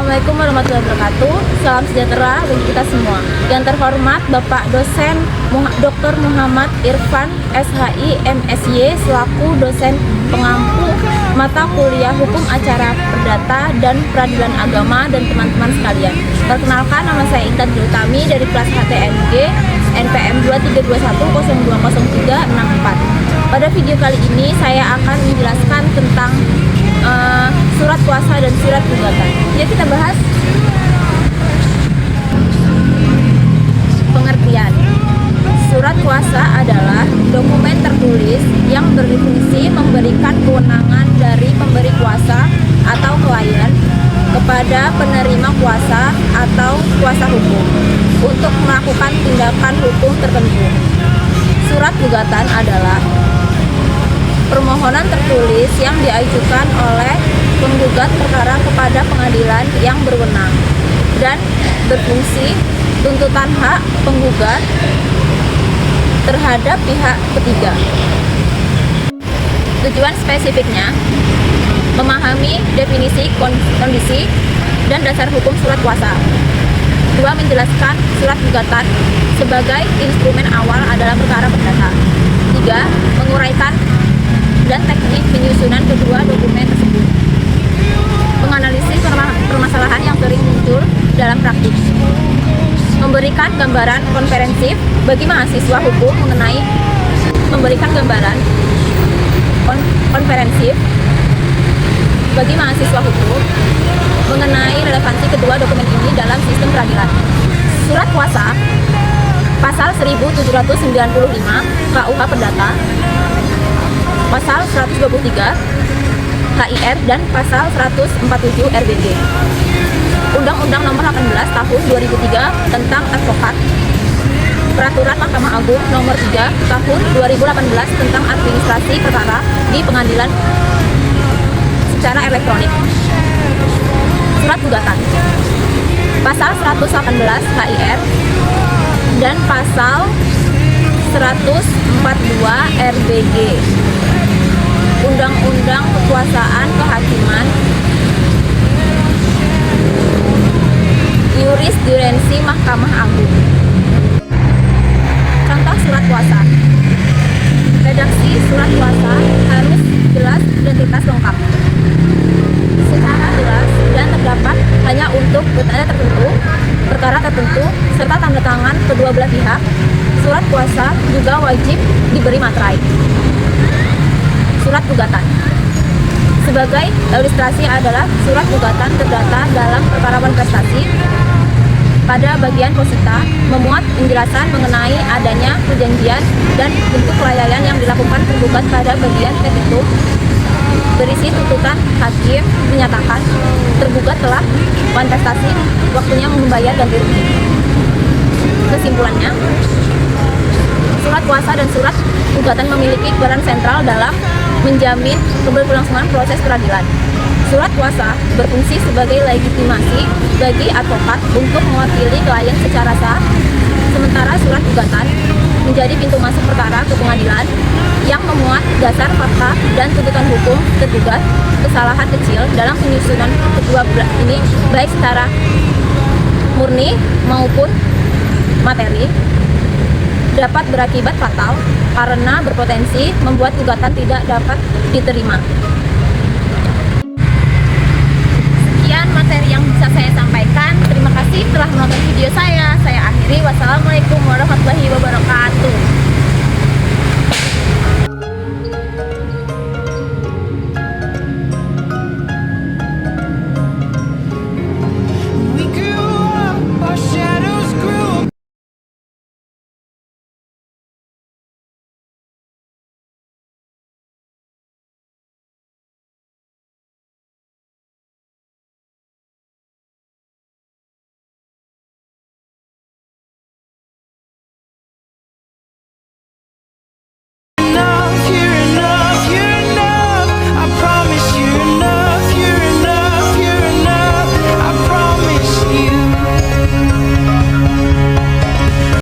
Assalamualaikum warahmatullahi wabarakatuh. Salam sejahtera bagi kita semua. Yang terhormat Bapak Dosen Dr. Muhammad Irfan SHI MSy selaku dosen pengampu mata kuliah Hukum Acara Perdata dan Peradilan Agama dan teman-teman sekalian. Perkenalkan, nama saya Intan Utami dari kelas HTNG NPM 2321020364. Pada video kali ini saya akan menjelaskan tentang surat kuasa dan surat gugatan. Jadi kita bahas pengertian. Surat kuasa adalah dokumen tertulis yang berfungsi memberikan kewenangan dari pemberi kuasa atau klien kepada penerima kuasa atau kuasa hukum untuk melakukan tindakan hukum tertentu. Surat gugatan adalah permohonan tertulis yang diajukan oleh penggugat perkara kepada pengadilan yang berwenang dan berfungsi tuntutan hak penggugat terhadap pihak ketiga. Tujuan spesifiknya memahami definisi, kondisi, dan dasar hukum surat kuasa. 2. Menjelaskan surat gugatan sebagai instrumen awal adalah perkara perdata. 3. Menguraikan dan teknik penyusunan kedua dokumen tersebut. Menganalisis permasalahan yang sering muncul dalam praktik. Memberikan gambaran komprehensif bagi mahasiswa hukum mengenai relevansi kedua dokumen ini dalam sistem peradilan. Surat kuasa pasal 1795 KUH Perdata, pasal 123 HIR dan pasal 147 RBG. Undang-Undang Nomor 18 Tahun 2003 tentang Advokat. Peraturan Mahkamah Agung Nomor 3 Tahun 2018 tentang administrasi perkara di pengadilan secara elektronik. Surat gugatan. Pasal 118 HIR dan pasal 142 RBG. Undang-Undang Kekuasaan Kehakiman, Jurisprudensi Mahkamah Agung. Contoh surat kuasa. Redaksi surat kuasa harus jelas, identitas lengkap, secara jelas dan terdapat hanya untuk perkara tertentu, serta tanda tangan kedua belah pihak. Surat kuasa juga wajib diberi materai. Surat gugatan. Sebagai ilustrasi adalah surat gugatan terdata dalam perkara prestasi. Pada bagian posita memuat penjelasan mengenai adanya perjanjian dan bentuk pelayanan yang dilakukan tergugat. Pada bagian tertentu berisi tuntutan hakim menyatakan tergugat telah kontestasi, waktunya membayar ganti rugi. Kesimpulannya, surat kuasa dan surat gugatan memiliki peran sentral dalam menjamin keberlangsungan proses peradilan. Surat kuasa berfungsi sebagai legitimasi bagi advokat untuk mewakili klien secara sah, sementara surat gugatan menjadi pintu masuk perkara ke pengadilan yang memuat dasar fakta dan tuntutan hukum tergugat. Kesalahan kecil dalam penyusunan kedua belah ini, baik secara murni maupun materi, dapat berakibat fatal karena berpotensi membuat gugatan tidak dapat diterima. Sekian materi yang bisa saya sampaikan. Terima kasih telah menonton video saya.